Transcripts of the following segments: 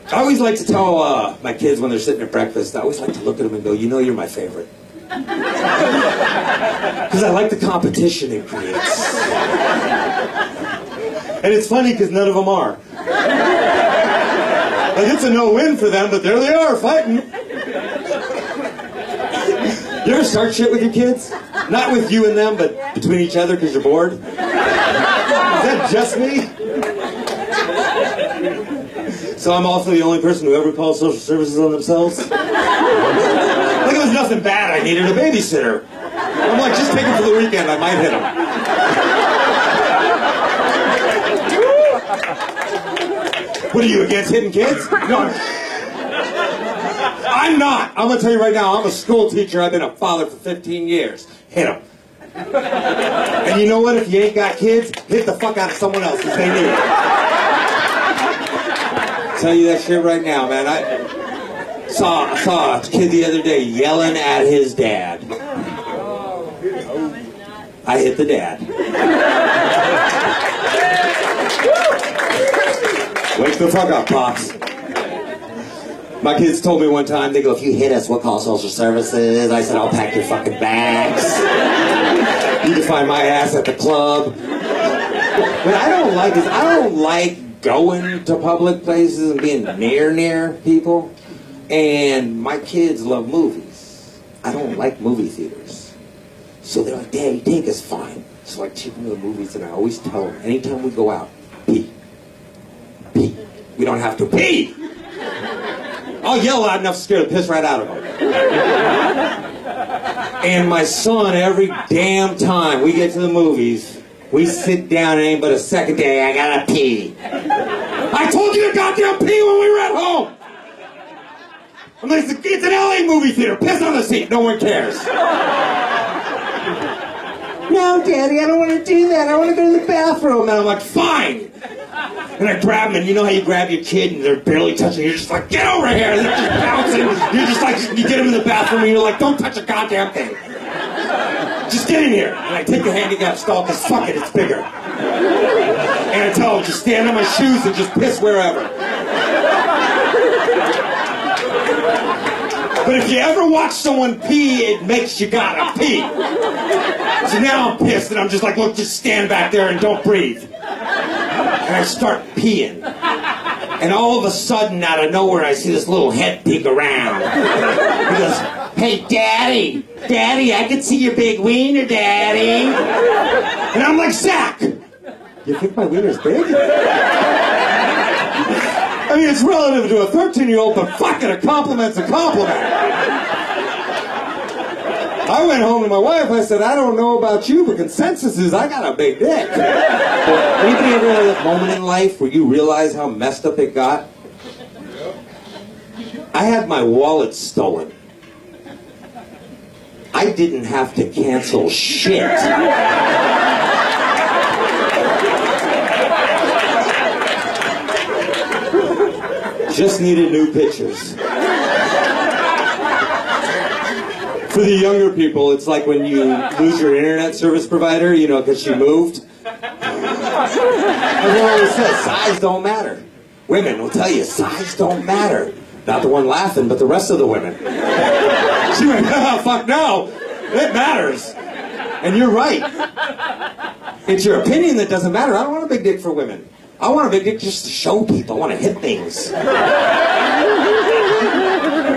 I always like to tell my kids when they're sitting at breakfast, I always like to look at them and go, you know you're my favorite. Because I like the competition it creates. And it's funny because none of them are. Like, it's a no-win for them, but there they are, fighting. You ever start shit with your kids? Not with you and them, but between each other because you're bored? Is that just me? So I'm also the only person who ever calls social services on themselves? Like, it was nothing bad. I needed a babysitter. I'm like, just take him for the weekend. I might hit him. What are you, against hitting kids? No. I'm not. I'm going to tell you right now, I'm a school teacher. I've been a father for 15 years. Hit him. And you know what? If you ain't got kids, hit the fuck out of someone else because they need it. I'll tell you that shit right now, man. I saw a kid the other day yelling at his dad. I hit the dad. Wake the fuck up, Pops. My kids told me one time, they go, if you hit us, we'll call social services. I said, I'll pack your fucking bags. You can find my ass at the club. What I don't like going to public places and being near people. And my kids love movies. I don't like movie theaters. So they're like, Daddy, take us, fine. So I take them to the movies, and I always tell them, anytime we go out, pee. Pee. We don't have to pee! I'll yell loud enough to scare the piss right out of them. And my son, every damn time we get to the movies, we sit down and ain't but a second day, I gotta pee. I told you to goddamn pee when we were at home! I'm like, it's an LA movie theater, piss on the seat, no one cares. No, Daddy, I don't want to do that, I want to go to the bathroom. And I'm like, fine! And I grab them, and you know how you grab your kid and they're barely touching, you're just like, get over here! And they're just bouncing, you're just like, you get them in the bathroom and you're like, don't touch a goddamn thing. Just get in here. And I take the handicap stall, because fuck it, it's bigger. And I tell them, just stand on my shoes and just piss wherever. But if you ever watch someone pee, it makes you gotta pee. So now I'm pissed, and I'm just like, look, just stand back there and don't breathe. And I start peeing. And all of a sudden, out of nowhere, I see this little head peek around. He goes, hey, Daddy, I can see your big wiener, Daddy. And I'm like, Zach, you think my wiener's big? I mean, it's relative to a 13-year-old, but fuck it, a compliment's a compliment. I went home to my wife, I said, I don't know about you, but consensus is I got a big dick. Anybody ever had that moment in life where you realize how messed up it got? I had my wallet stolen. I didn't have to cancel shit. Just needed new pictures. For the younger people, it's like when you lose your internet service provider, you know, because she moved. Everyone always says, size don't matter. Women will tell you, size don't matter. Not the one laughing, but the rest of the women. She went, oh, fuck no, it matters. And you're right. It's your opinion that doesn't matter. I don't want a big dick for women. I want a big dick just to show people. I want to hit things.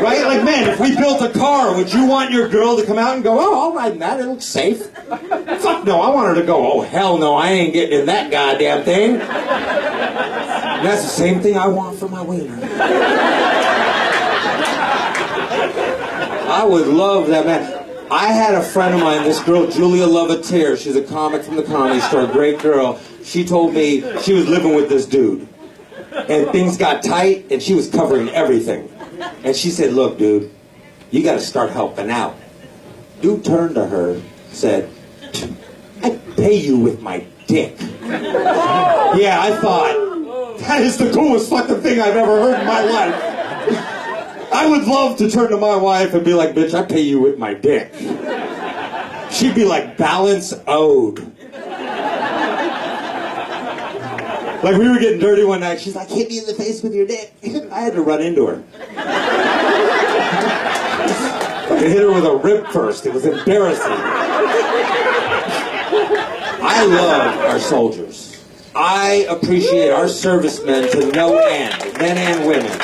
Right? Like, man, if we built a car, would you want your girl to come out and go, oh, I'll ride in that, it looks safe? Fuck no, I want her to go, oh, hell no, I ain't getting in that goddamn thing. And that's the same thing I want for my wiener. I would love that, man. I had a friend of mine, this girl, Julia Lovatier, she's a comic from the Comedy Store, great girl. She told me she was living with this dude. And things got tight, and she was covering everything. And she said, look, dude, you got to start helping out. Dude turned to her, said, I pay you with my dick. Yeah, I thought, that is the coolest fucking thing I've ever heard in my life. I would love to turn to my wife and be like, bitch, I pay you with my dick. She'd be like, balance owed. Like, we were getting dirty one night. She's like, hit me in the face with your dick. I had to run into her. I hit her with a rib first. It was embarrassing. I love our soldiers. I appreciate our servicemen to no end, men and women.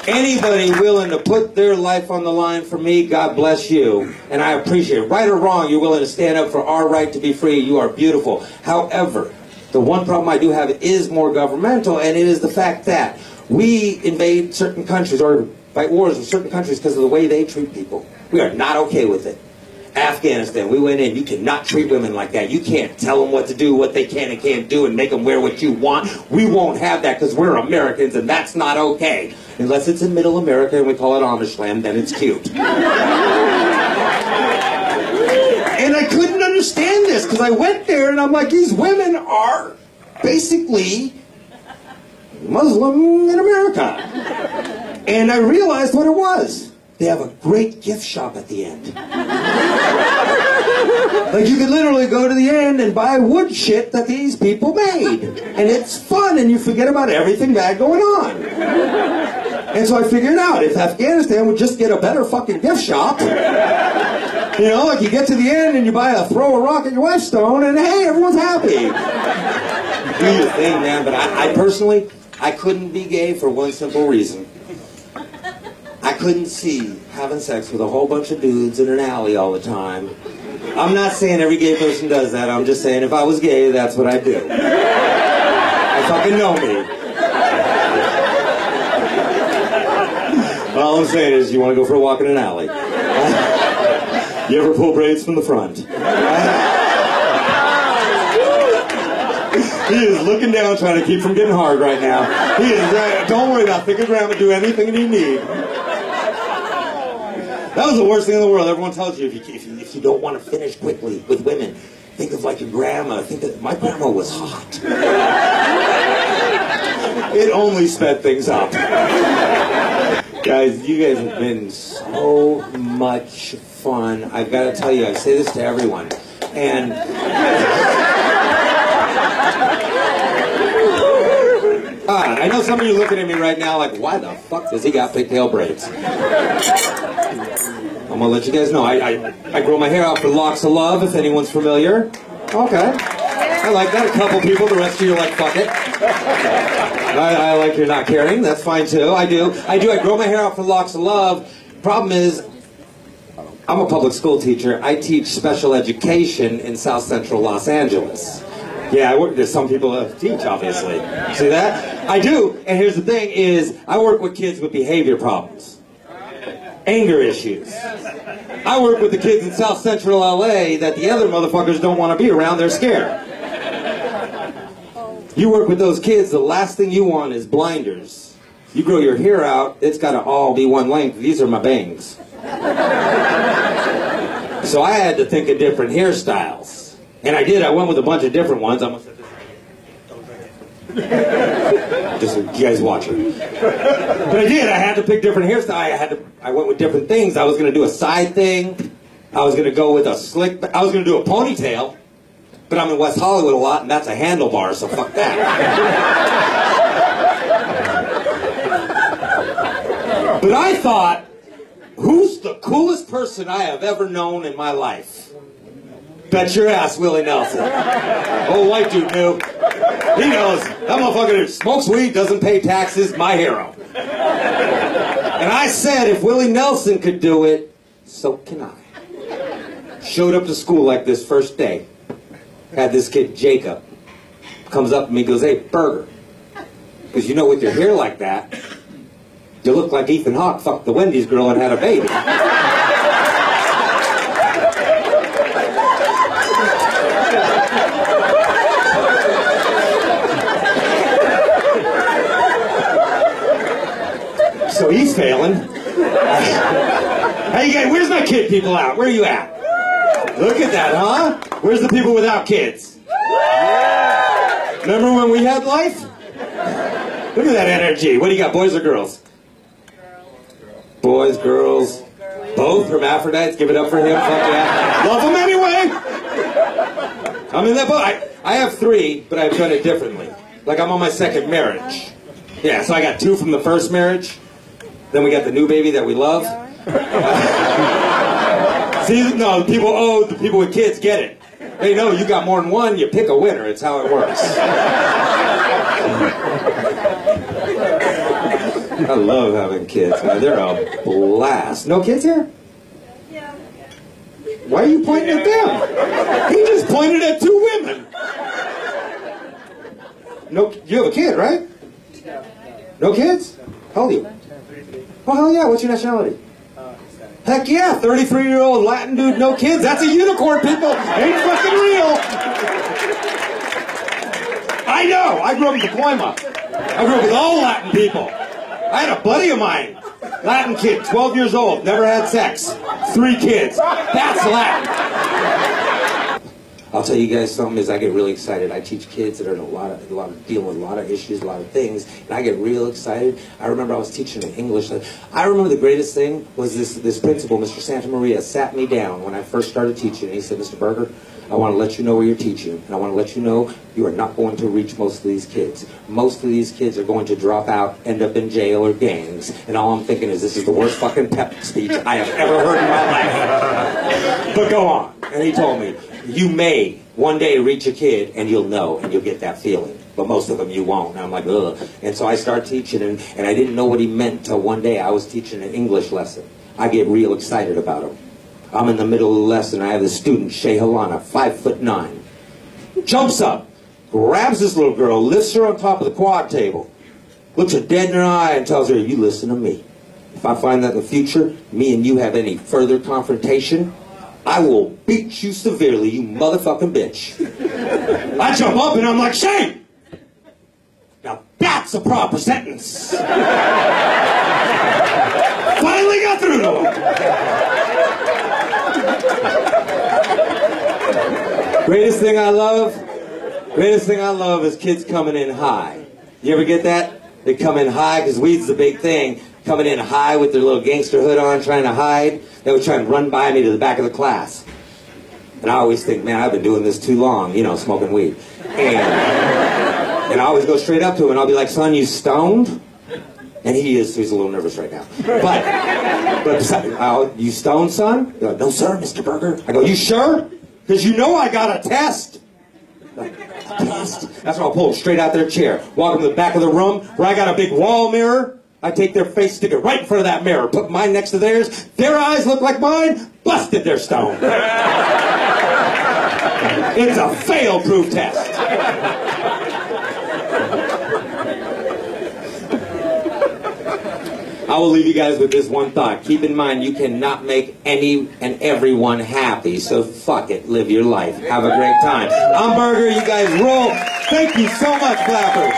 Anybody willing to put their life on the line for me, God bless you. And I appreciate it. Right or wrong, you're willing to stand up for our right to be free. You are beautiful. However, the one problem I do have is more governmental, and it is the fact that we invade certain countries or fight wars with certain countries because of the way they treat people. We are not okay with it. Afghanistan, we went in. You cannot treat women like that. You can't tell them what to do, what they can and can't do, and make them wear what you want. We won't have that because we're Americans, and that's not okay. Unless it's in middle America and we call it Amish land, then it's cute. And I couldn't understand this because I went there and I'm like, these women are basically Muslim in America. And I realized what it was. They have a great gift shop at the end. Like, you can literally go to the end and buy wood shit that these people made. And it's fun, and you forget about everything bad going on. And so I figured out, if Afghanistan would just get a better fucking gift shop, you know, like you get to the end and you buy throw a rock at your wife's stone, and hey, everyone's happy. Do your thing, man. But I personally, I couldn't be gay for one simple reason. I couldn't see having sex with a whole bunch of dudes in an alley all the time. I'm not saying every gay person does that. I'm just saying if I was gay, that's what I'd do. I fucking know me. All I'm saying is, you want to go for a walk in an alley. You ever pull braids from the front? He is looking down, trying to keep from getting hard right now. He is. Don't worry about thinking grandma do anything you need. That was the worst thing in the world. Everyone tells you if you don't want to finish quickly with women, think of like your grandma. Think that my grandma was hot. It only sped things up. Guys, you guys have been so much fun. I've got to tell you, I say this to everyone. And I know some of you looking at me right now like, why the fuck does he got pigtail braids? I'm gonna let you guys know. I grow my hair out for Locks of Love, if anyone's familiar. Okay. I like that. A couple people, the rest of you are like, fuck it. I like you're not caring. That's fine too. I do. I grow my hair out for Locks of Love. Problem is, I'm a public school teacher. I teach special education in South Central Los Angeles. Yeah, there's some people that teach, obviously. See that? I do. And here's the thing is, I work with kids with behavior problems. Anger issues. I work with the kids in South Central LA that the other motherfuckers don't want to be around. They're scared. You work with those kids, the last thing you want is blinders. You grow your hair out, it's got to all be one length. These are my bangs. So I had to think of different hairstyles. And I did. I went with a bunch of different ones. I'm going to set this. Just so you guys watching. But I did. I had to pick different hairstyles. I went with different things. I was going to do a side thing. I was going to go with a slick. I was going to do a ponytail. But I'm in West Hollywood a lot, and that's a handlebar, so fuck that. But I thought, who's the coolest person I have ever known in my life? Bet your ass, Willie Nelson. Old white dude knew. He knows. That motherfucker smokes weed, doesn't pay taxes, my hero. And I said, if Willie Nelson could do it, so can I. Showed up to school like this first day. Had this kid, Jacob, comes up to me and goes, hey, Burger. Because you know, with your hair like that, you look like Ethan Hawke fucked the Wendy's girl and had a baby. So he's failing. Hey, guys, where's my kid people out? Where are you at? Look at that, huh? Where's the people without kids? Remember when we had life? Look at that energy. What do you got, boys or girls? Boys, girls, both hermaphrodites. Give it up for him. Fuck yeah. Love them anyway. I'm in that boat. I have three, but I've done it differently. Like I'm on my second marriage. Yeah, so I got 2 from the first marriage. Then we got the new baby that we love. See, no, the people with kids get it. Hey, no, you got more than one, you pick a winner. It's how it works. I love having kids, man. They're a blast. No kids here? Yeah. Why are you pointing at them? He just pointed at 2 women. No, you have a kid, right? No kids? How old are you? Oh, hell yeah. What's your nationality? Heck yeah, 33-year-old Latin dude, no kids. That's a unicorn, people. Ain't fucking real. I know. I grew up in Pacoima. I grew up with all Latin people. I had a buddy of mine, Latin kid, 12 years old, never had sex, 3 kids. That's Latin. I'll tell you guys something is I get really excited. I teach kids that are in a lot of dealing with a lot of issues, a lot of things, and I get real excited. I remember I was teaching in English. I remember the greatest thing was this principal, Mr. Santa Maria, sat me down when I first started teaching, and he said, Mr. Berger, I want to let you know where you're teaching, and I want to let you know you are not going to reach most of these kids. Most of these kids are going to drop out, end up in jail or gangs, and all I'm thinking is this is the worst fucking pep speech I have ever heard in my life. But go on. And he told me, you may one day reach a kid and you'll know and you'll get that feeling. But most of them you won't. And I'm like, ugh. And so I started teaching and I didn't know what he meant till one day I was teaching an English lesson. I get real excited about him. I'm in the middle of the lesson. I have this student, Shay Halana, 5'9", jumps up, grabs this little girl, lifts her on top of the quad table, looks her dead in her eye and tells her, you listen to me. If I find that in the future, me and you have any further confrontation, I will beat you severely, you motherfucking bitch. I jump up and I'm like, Shay! Now that's a proper sentence. Finally got through to him. Greatest thing I love is kids coming in high. You ever get that? They come in high, because weed's the big thing. Coming in high with their little gangster hood on, trying to hide. They would try and run by me to the back of the class. And I always think, man, I've been doing this too long, you know, smoking weed. And I always go straight up to him and I'll be like, son, you stoned? And he's a little nervous right now. But you stoned, son? He goes, no, sir, Mr. Berger. I go, you sure? Because you know I got a test. Test? That's when I'll pull them straight out their chair. Walk them to the back of the room where I got a big wall mirror. I take their face, stick it right in front of that mirror, put mine next to theirs. Their eyes look like mine. Busted, they're stoned. It's a fail-proof test. I will leave you guys with this one thought. Keep in mind, you cannot make any and everyone happy, so fuck it. Live your life. Have a great time. I'm Berger. You guys roll. Thank you so much, clappers.